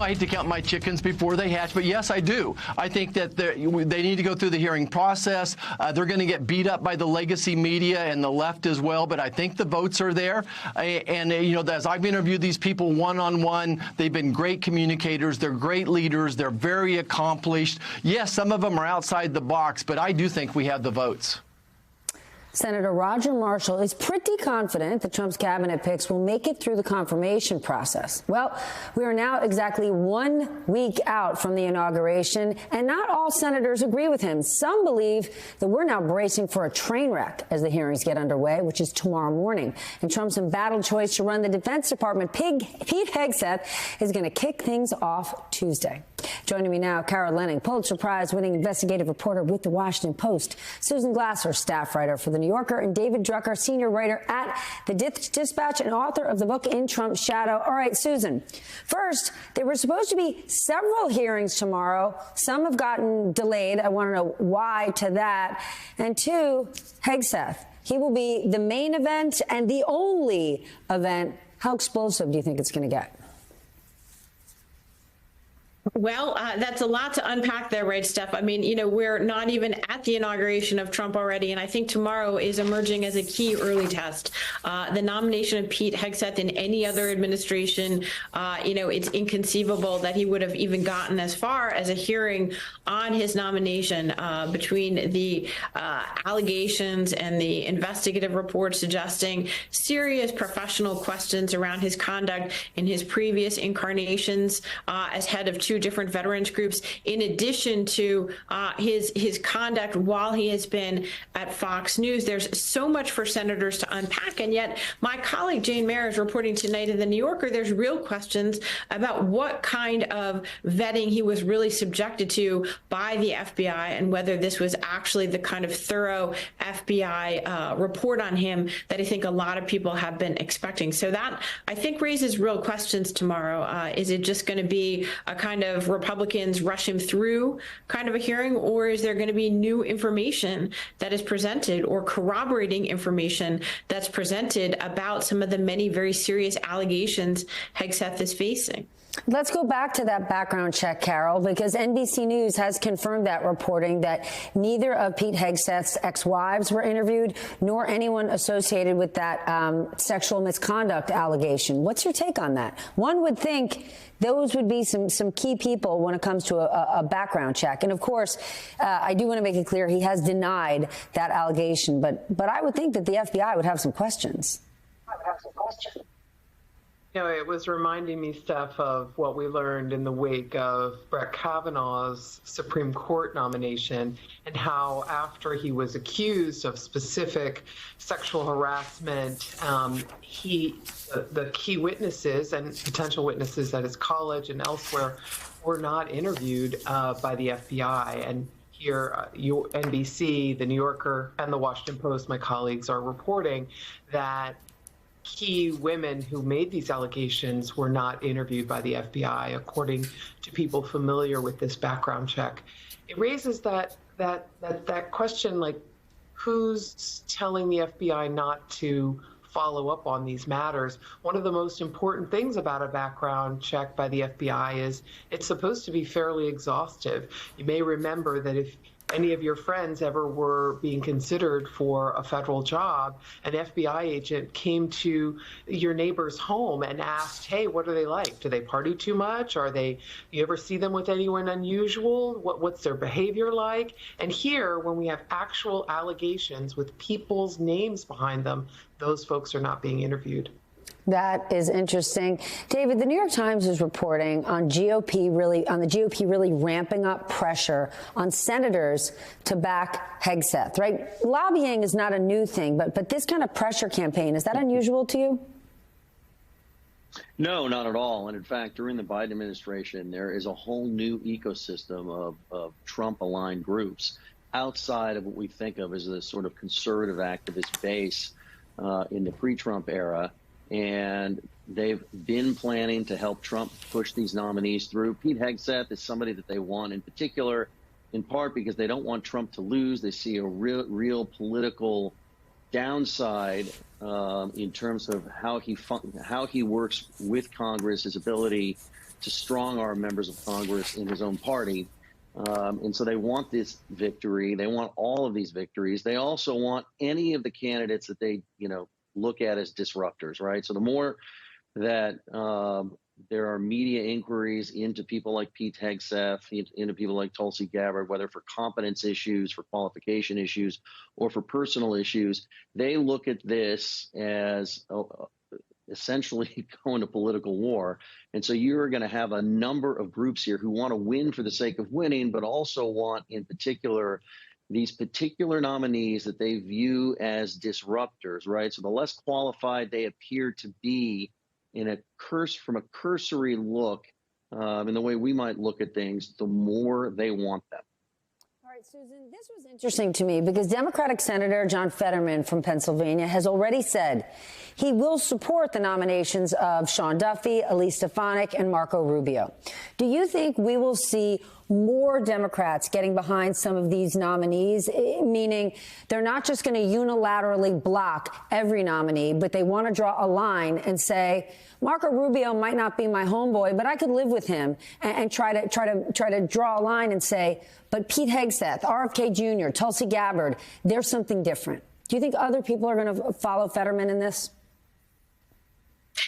I hate to count my chickens before they hatch, but yes, I do. I think that they need to go through the hearing process. They're going to get beat up by the legacy media and the left as well, but I think the votes are there. And, as I've interviewed these people one-on-one, they've been great communicators. They're great leaders. They're very accomplished. Yes, some of them are outside the box, but I do think we have the votes. Senator Roger Marshall is pretty confident that Trump's cabinet picks will make it through the confirmation process. Well, we are now exactly 1 week out from the inauguration, and not all senators agree with him. Some believe that we're now bracing for a train wreck as the hearings get underway, which is tomorrow morning. And Trump's embattled choice to run the Defense Department, Pete Hegseth, is going to kick things off Tuesday. Joining me now, Kara Lenning, Pulitzer Prize-winning investigative reporter with The Washington Post, Susan Glasser, staff writer for The New Yorker, and David Drucker, senior writer at The Dispatch and author of the book In Trump's Shadow. All right, Susan, first, there were supposed to be several hearings tomorrow. Some have gotten delayed. I want to know why to that. And two, Hegseth, he will be the main event and the only event. How explosive do you think it's going to get? Well, that's a lot to unpack there, right, Steph? I mean, we're not even at the inauguration of Trump already, and I think tomorrow is emerging as a key early test. The nomination of Pete Hegseth in any other administration, it's inconceivable that he would have even gotten as far as a hearing on his nomination between the allegations and the investigative report suggesting serious professional questions around his conduct in his previous incarnations as head of two different veterans groups, in addition to his conduct while he has been at Fox News. There's so much for senators to unpack, and yet my colleague Jane Mayer is reporting tonight in The New Yorker there's real questions about what kind of vetting he was really subjected to by the FBI and whether this was actually the kind of thorough FBI report on him that I think a lot of people have been expecting. So that, I think, raises real questions tomorrow. Is it just going to be a kind of Republicans rush him through kind of a hearing, or is there going to be new information that is presented or corroborating information that's presented about some of the many very serious allegations Hegseth is facing? Let's go back to that background check, Carol, because NBC News has confirmed that reporting that neither of Pete Hegseth's ex-wives were interviewed, nor anyone associated with that sexual misconduct allegation. What's your take on that? One would think those would be some key people when it comes to a background check. And of course, I do want to make it clear he has denied that allegation, but I would think that the FBI would have some questions. It was reminding me, Steph, of what we learned in the wake of Brett Kavanaugh's Supreme Court nomination and how after he was accused of specific sexual harassment, the key witnesses and potential witnesses at his college and elsewhere were not interviewed by the FBI. And here, NBC, The New Yorker, and The Washington Post, my colleagues, are reporting that key women who made these allegations were not interviewed by the FBI, according to people familiar with this background check. It raises that question, like, who's telling the FBI not to follow up on these matters? One of the most important things about a background check by the FBI is it's supposed to be fairly exhaustive. You may remember that if any of your friends ever were being considered for a federal job, an FBI agent came to your neighbor's home and asked, hey, what are they like? Do they party too much? You ever see them with anyone unusual? What's their behavior like? And here, when we have actual allegations with people's names behind them, those folks are not being interviewed. That is interesting. David, the New York Times is reporting on the GOP really ramping up pressure on senators to back Hegseth, right? Lobbying is not a new thing, but this kind of pressure campaign, is that unusual to you? No, not at all. And in fact, during the Biden administration, there is a whole new ecosystem of Trump-aligned groups outside of what we think of as the sort of conservative activist base in the pre-Trump era. And they've been planning to help Trump push these nominees through. Pete Hegseth is somebody that they want in particular, in part because they don't want Trump to lose. They see a real political downside in terms of how he works with Congress, his ability to strong-arm members of Congress in his own party. And so they want this victory. They want all of these victories. They also want any of the candidates that they, look at as disruptors, right? So the more that there are media inquiries into people like Pete Hegseth, into people like Tulsi Gabbard, whether for competence issues, for qualification issues, or for personal issues, they look at this as essentially going to political war. And so you're going to have a number of groups here who want to win for the sake of winning, but also want in particular these particular nominees that they view as disruptors, right? So the less qualified they appear to be from a cursory look in the way we might look at things, the more they want them. All right, Susan, this was interesting to me because Democratic Senator John Fetterman from Pennsylvania has already said he will support the nominations of Sean Duffy, Elise Stefanik, and Marco Rubio. Do you think we will see more Democrats getting behind some of these nominees, meaning they're not just going to unilaterally block every nominee, but they want to draw a line and say, Marco Rubio might not be my homeboy, but I could live with him, and try to draw a line and say, but Pete Hegseth, RFK Jr., Tulsi Gabbard, they're something different. Do you think other people are going to follow Fetterman in this?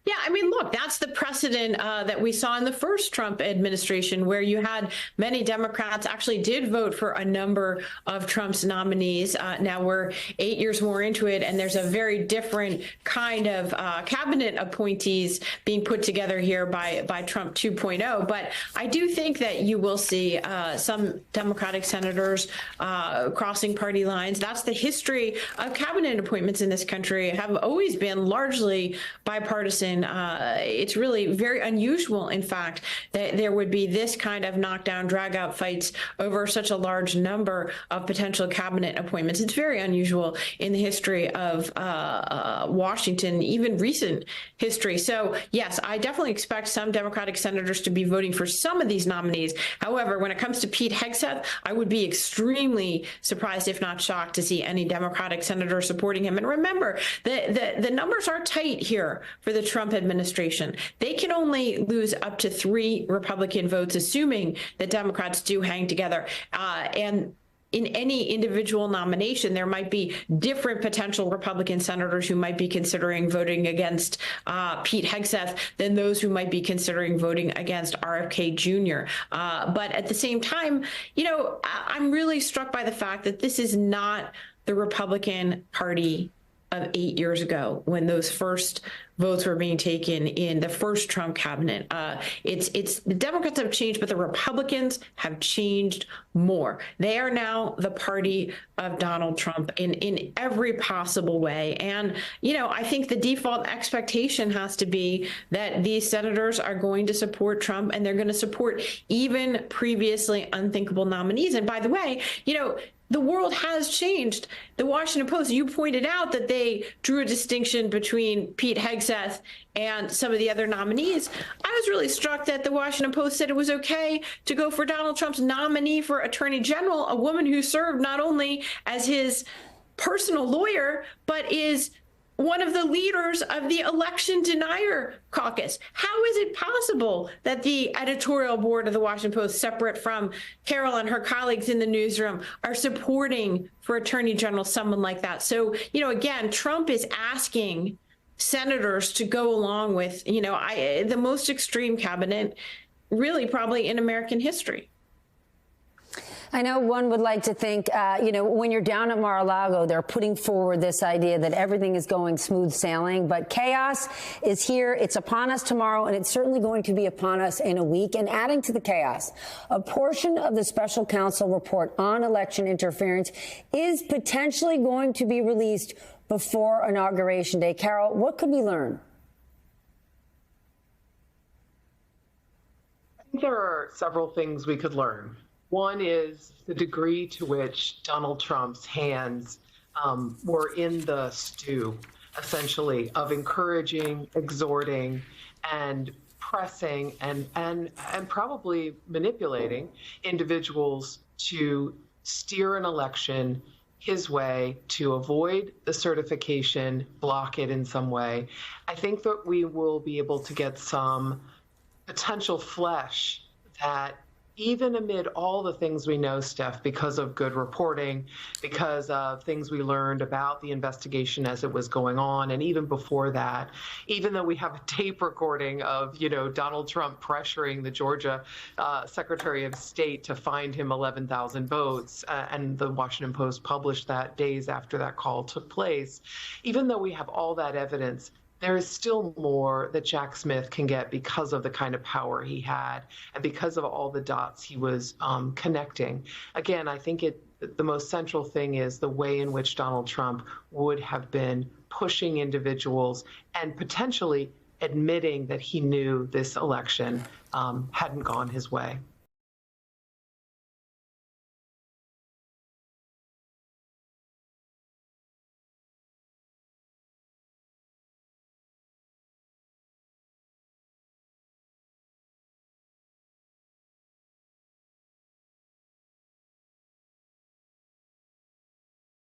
Yeah, I mean, look, that's the precedent that we saw in the first Trump administration, where you had many Democrats actually did vote for a number of Trump's nominees. Now we're 8 years more into it, and there's a very different kind of cabinet appointees being put together here by Trump 2.0. But I do think that you will see some Democratic senators crossing party lines. That's the history of cabinet appointments in this country, have always been largely bipartisan. It's really very unusual, in fact, that there would be this kind of knockdown, drag-out fights over such a large number of potential cabinet appointments. It's very unusual in the history of Washington, even recent history. So, yes, I definitely expect some Democratic senators to be voting for some of these nominees. However, when it comes to Pete Hegseth, I would be extremely surprised, if not shocked, to see any Democratic senator supporting him. And remember, the numbers are tight here for the Trump administration. They can only lose up to 3 Republican votes, assuming that Democrats do hang together. And in any individual nomination, there might be different potential Republican senators who might be considering voting against Pete Hegseth than those who might be considering voting against RFK Jr. But at the same time, I'm really struck by the fact that this is not the Republican Party of 8 years ago, when those first votes were being taken in the first Trump cabinet. It's the Democrats have changed, but the Republicans have changed more. They are now the party of Donald Trump in every possible way. And, I think the default expectation has to be that these senators are going to support Trump, and they're going to support even previously unthinkable nominees. And by the way, the world has changed. The Washington Post, you pointed out that they drew a distinction between Pete Hegseth and some of the other nominees. I was really struck that the Washington Post said it was okay to go for Donald Trump's nominee for Attorney General, a woman who served not only as his personal lawyer, but is one of the leaders of the election denier caucus. How is it possible that the editorial board of the Washington Post, separate from Carol and her colleagues in the newsroom, are supporting for Attorney General someone like that? So, again, Trump is asking senators to go along with, the most extreme cabinet really probably in American history. I know one would like to think, when you're down at Mar-a-Lago, they're putting forward this idea that everything is going smooth sailing, but chaos is here. It's upon us tomorrow, and it's certainly going to be upon us in a week. And adding to the chaos, a portion of the special counsel report on election interference is potentially going to be released before Inauguration Day. Carol, what could we learn? I think there are several things we could learn. One is the degree to which Donald Trump's hands were in the stew, essentially, of encouraging, exhorting, and pressing and probably manipulating individuals to steer an election his way to avoid the certification, block it in some way, I think that we will be able to get some potential flesh that even amid all the things we know, Steph, because of good reporting, because of things we learned about the investigation as it was going on, and even before that, even though we have a tape recording of, Donald Trump pressuring the Georgia Secretary of State to find him 11,000 votes, and the Washington Post published that days after that call took place, even though we have all that evidence, there is still more that Jack Smith can get because of the kind of power he had and because of all the dots he was connecting. Again, I think the most central thing is the way in which Donald Trump would have been pushing individuals and potentially admitting that he knew this election hadn't gone his way.